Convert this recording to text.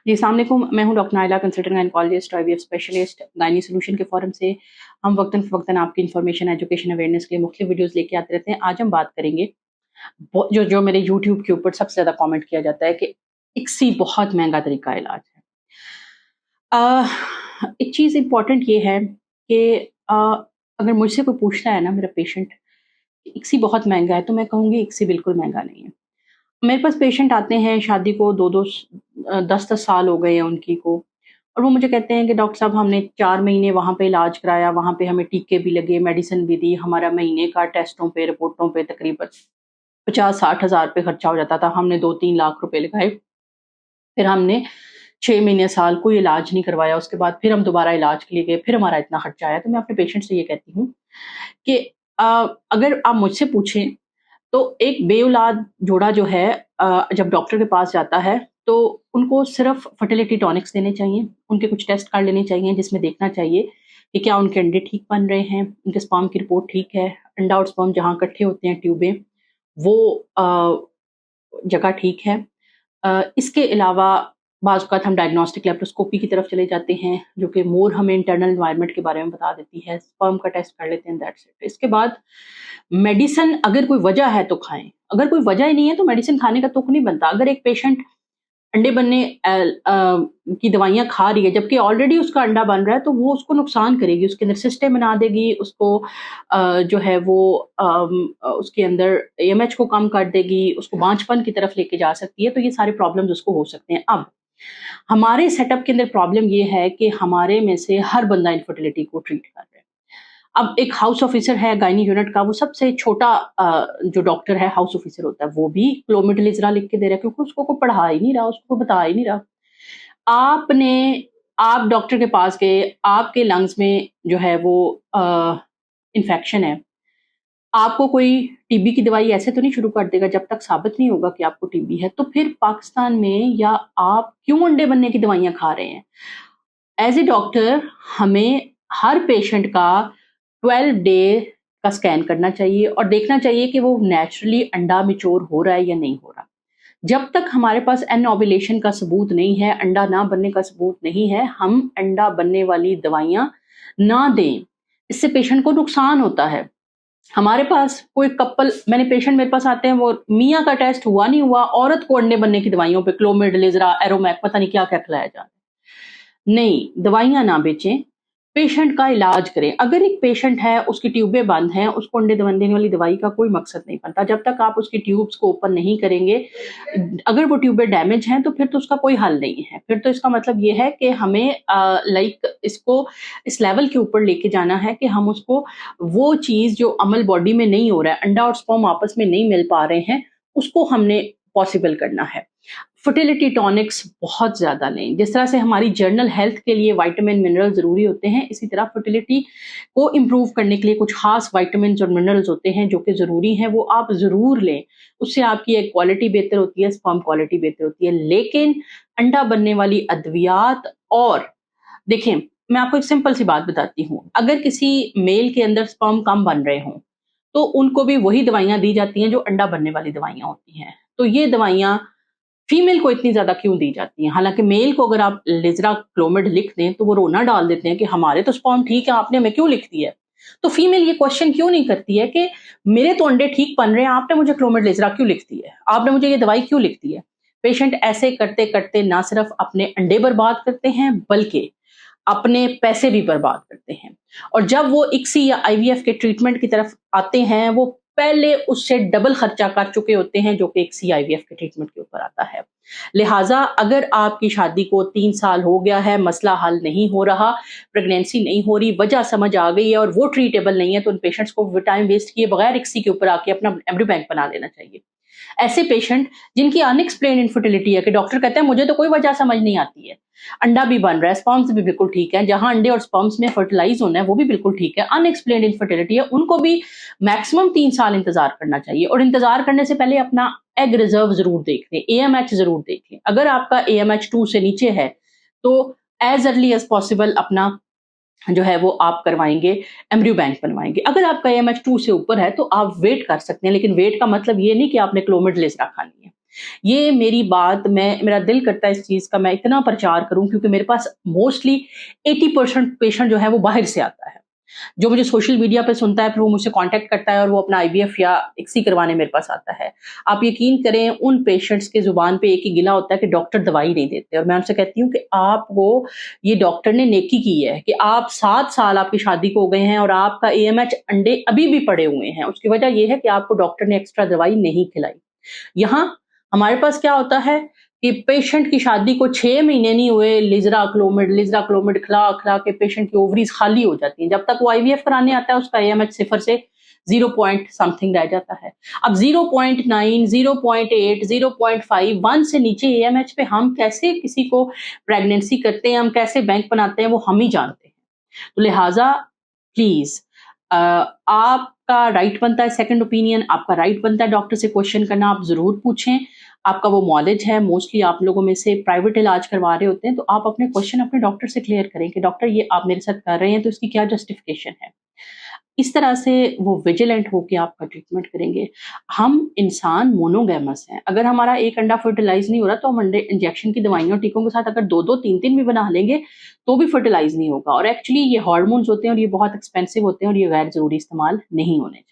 जी, अस्सलाम वालेकुम। मैं हूँ doctor Naila, consultant gynaecologist, IVF specialist, gynae solution के फोरम से हम वक्तन-फ़वक्तन आपकी इन्फॉर्मेशन, एजुकेशन, अवेयरनेस के लिए मुख्तलिफ वीडियोज़ लेके आते रहते हैं। आज हम बात करेंगे जो जो मेरे यूट्यूब के ऊपर सबसे ज़्यादा कमेंट किया जाता है कि इक्सी बहुत महँगा तरीका इलाज है। अ, एक चीज़ इम्पोर्टेंट ये है कि अ, अगर मुझसे कोई पूछता है ना मेरा पेशेंट, इक्सी बहुत महँगा है, तो मैं कहूँगी इक्सी बिल्कुल महँगा नहीं है। मेरे पास पेशेंट आते हैं शादी को 10-10 साल हो गए हैं उनकी को, और वो मुझे कहते हैं कि डॉक्टर साहब हमने 4 महीने वहाँ पे इलाज कराया, वहाँ पे हमें टीके भी लगे, मेडिसिन भी दी, हमारा महीने का टेस्टों पे, रिपोर्टों पे तकरीबन 50-60 हज़ार रुपए खर्चा हो जाता था। हमने 2-3 लाख रुपए लगाए, फिर हमने 6 महीने, साल कोई इलाज नहीं करवाया, उसके बाद फिर हम दोबारा इलाज के लिए गए, फिर हमारा इतना खर्चा आया। तो मैं अपने पेशेंट से ये कहती हूँ कि अ, अगर आप मुझसे पूछें तो एक बेऔलाद जोड़ा जो है जब डॉक्टर के पास जाता है तो उनको सिर्फ फर्टिलिटी टॉनिक्स देने चाहिए, उनके कुछ टेस्ट कर लेने चाहिए जिसमें देखना चाहिए कि क्या उनके अंडे ठीक बन रहे हैं, उनके स्पर्म की रिपोर्ट ठीक है, अंडा और स्पर्म जहाँ इकट्ठे होते हैं ट्यूबें, वो जगह ठीक है। इसके अलावा बाज़ औक़ात हम डायग्नोस्टिक लैप्रोस्कोपी की तरफ चले जाते हैं, जो कि मोर हमें इंटरनल एनवायरनमेंट के बारे में बता देती है। स्पर्म का टेस्ट कर लेते हैं, दैट्स इट। इसके बाद मेडिसिन अगर कोई वजह है तो खाएँ, अगर कोई वजह ही नहीं है तो मेडिसिन खाने का तुक नहीं बनता। अगर एक पेशेंट अंडे बनने की दवाइयाँ खा रही है, जबकि ऑलरेडी उसका अंडा बन रहा है, तो वो उसको नुकसान करेगी, उसके अंदर सिस्टेम बना देगी, उसको जो है वो उसके अंदर एएमएच को कम कर देगी, उसको बांझपन की तरफ लेके जा सकती है, तो ये सारे प्रॉब्लम्स उसको हो सकते हैं। अब हमारे सेटअप के अंदर प्रॉब्लम ये है कि हमारे में से हर बंदा इनफर्टिलिटी को ट्रीट कर रहा है। अब एक हाउस ऑफिसर है गायनी यूनिट का, वो सबसे छोटा जो डॉक्टर है हाउस ऑफिसर होता है, वो भी क्लोमिड लिज़रा लिख के दे रहा है क्योंकि उसको कोई पढ़ा ही नहीं रहा, उसको कोई बता ही नहीं रहा। आप डॉक्टर के पास गए, आपके लंग्स में जो है वो इन्फेक्शन है, आपको कोई टीबी की दवाई ऐसे तो नहीं शुरू कर देगा जब तक साबित नहीं होगा कि आपको टीबी है। तो फिर पाकिस्तान में या आप क्यों अंडे बनने की दवाइयाँ खा रहे हैं? एज़ ए डॉक्टर हमें हर पेशेंट का 12 डे का स्कैन करना चाहिए और देखना चाहिए कि वो नेचुरली अंडा मैच्योर हो रहा है या नहीं हो रहा। जब तक हमारे पास एनओव्यूलेशन का सबूत नहीं है, अंडा ना बनने का सबूत नहीं है, हम अंडा बनने वाली दवाइयाँ ना दें। इससे पेशेंट को नुकसान होता है। हमारे पास कोई कपल मैंने पेशेंट मेरे पास आते हैं, वो मियाँ का टेस्ट हुआ नहीं हुआ, औरत को अंडे बनने की दवाइयों पे क्लोमिड, लिज़रा, एरोमैक पता नहीं क्या-क्या खिलाया जा रहा है। नहीं, दवाइयाँ ना बेचें, पेशेंट का इलाज करें। अगर एक पेशेंट है, उसकी ट्यूबें बंद हैं, उसको अंडे देने वाली दवाई का कोई मकसद नहीं बनता। जब तक आप उसकी ट्यूब्स को ओपन नहीं करेंगे, अगर वो ट्यूबें डैमेज हैं, तो फिर तो उसका कोई हल नहीं है। फिर तो इसका मतलब ये है कि हमें इसको इस लेवल के ऊपर लेके जाना है कि हम उसको वो चीज़ जो अमल बॉडी में नहीं हो रहा है, अंडा और स्पर्म आपस में नहीं मिल पा रहे हैं, उसको हमने पॉसिबल करना है। फर्टिलिटी टॉनिक्स बहुत ज़्यादा लें। जिस तरह से हमारी जनरल हेल्थ के लिए विटामिन, मिनरल ज़रूरी होते हैं, इसी तरह फर्टिलिटी को इम्प्रूव करने के लिए कुछ ख़ास विटामिन्स और मिनरल्स होते हैं जो कि ज़रूरी हैं, वो आप ज़रूर लें। उससे आपकी एग क्वालिटी बेहतर होती है, स्पर्म क्वालिटी बेहतर होती है। लेकिन अंडा बनने वाली अद्वियात और देखें, मैं आपको एक सिंपल सी बात बताती हूँ। अगर किसी मेल के अंदर स्पर्म कम बन रहे हों, तो उनको भी वही दवाइयाँ दी जाती हैं जो अंडा बनने वाली दवाइयाँ होती हैं। तो ये दवाइयाँ फीमेल को इतनी ज़्यादा क्यों दी जाती हैं? हालाँकि मेल को अगर आप लिज़रा, क्लोमिड लिख दें, तो वो रोना डाल देते हैं कि हमारे तो स्पर्म ठीक है, आपने हमें क्यों लिख दिया है? तो फीमेल ये क्वेश्चन क्यों नहीं करती है कि मेरे तो अंडे ठीक बन रहे हैं, आपने मुझे क्लोमिड लिज़रा क्यों लिख दी है? आपने मुझे ये दवाई क्यों लिख दी है? पेशेंट ऐसे करते-करते ना सिर्फ़ अपने अंडे बर्बाद करते हैं, बल्कि अपने पैसे भी बर्बाद करते हैं। और जब वो इक्सी या आईवीएफ के ट्रीटमेंट की तरफ आते हैं, वो पहले उससे डबल खर्चा कर चुके होते हैं जो कि इक्सी आईवीएफ के ट्रीटमेंट के ऊपर आता है। लिहाजा अगर आपकी शादी को 3 साल हो गया है, मसला हल नहीं हो रहा, प्रेगनेंसी नहीं हो रही, वजह समझ आ गई है और वो ट्रीटेबल नहीं है, तो उन पेशेंट्स को टाइम वेस्ट किए बगैर इक्सी के ऊपर आके अपना एम्ब्रियो बैंक बना लेना चाहिए। ऐसे पेशेंट जिनकी अनएक्सप्लेन्ड इनफर्टिलिटी है कि डॉक्टर कहते हैं मुझे तो कोई वजह समझ नहीं आती है, अंडा भी बन रहा है, स्पर्म्स भी बिल्कुल ठीक है, जहां अंडे और स्पर्म्स में फर्टिलाइज होना है वो भी बिल्कुल ठीक है, अनएक्सप्लेन्ड इनफर्टिलिटी है, उनको भी मैक्सिमम 3 साल इंतजार करना चाहिए। और इंतजार करने से पहले अपना एग रिजर्व जरूर देख लें, एएमएच जरूर देख लें। अगर आपका एएमएच 2 से नीचे है तो एज अर्ली एज पॉसिबल अपना जो है वो आप करवाएंगे, एम्ब्रियो बैंक बनवाएंगे। अगर आपका एएमएच 2 से ऊपर है तो आप वेट कर सकते हैं, लेकिन वेट का मतलब ये नहीं कि आपने क्लोमिड लिज़रा खानी है। ये मेरी बात मेरा दिल करता है इस चीज़ का मैं इतना प्रचार करूँ क्योंकि मेरे पास मोस्टली 80% पेशेंट जो है वो बाहर से आता है। जो मुझे सोशल मीडिया पे सुनता है फिर वो मुझसे कॉन्टैक्ट करता है और वो अपना आईवीएफ या इक्सी करवाने मेरे पास आता है। आप यकीन करें उन पेशेंट्स के ज़ुबान पे एक ही गिला होता है कि डॉक्टर दवाई नहीं देते और मैं उनसे कहती हूँ कि आपको ये डॉक्टर ने नेकी की है कि आप 7 साल आपकी शादी को हो गए हैं और आपका एएमएच अंडे अभी भी पड़े हुए हैं। उसकी वजह ये है कि आपको डॉक्टर ने एक्स्ट्रा दवाई नहीं खिलाई। यहाँ हमारे पास क्या होता है कि पेशेंट की शादी को 6 महीने नहीं हुए लिज़रा क्लोमिड खिला के पेशेंट की ओवरीज खाली हो जाती हैं। जब तक वो आईवीएफ कराने आता है उसका एएमएच 0 से 0 पॉइंट समथिंग रह जाता है। अब 0.9, 0.8, 0.5, 1 से नीचे एएमएच पे हम कैसे किसी को प्रेगनेंसी करते हैं, हम कैसे बैंक बनाते हैं वो हम ही जानते हैं। तो लिहाजा प्लीज़ आपका राइट बनता है सेकंड ओपिनियन, आपका राइट बनता है डॉक्टर से क्वेश्चन करना, आप ज़रूर पूछें। आपका वो नॉलेज है, मोस्टली आप लोगों में से प्राइवेट इलाज करवा रहे होते हैं, तो आप अपने क्वेश्चन अपने डॉक्टर से क्लियर करें कि डॉक्टर ये आप मेरे साथ कर रहे हैं, तो इसकी क्या जस्टिफिकेशन है। इस तरह से वो विजिलेंट होके आपका ट्रीटमेंट करेंगे। हम इंसान मोनोगैमस हैं, अगर हमारा एक अंडा फर्टिलाइज़ नहीं हो रहा, तो हम अंडे इंजेक्शन की दवाइयों, टीकों के साथ अगर 2-2, 3-3 भी बना लेंगे, तो भी फर्टिलाइज़ नहीं होगा और एक्चुअली ये हार्मोन्स होते हैं और ये बहुत एक्सपेंसिव होते हैं और ये गैर ज़रूरी इस्तेमाल नहीं होने चाहिए।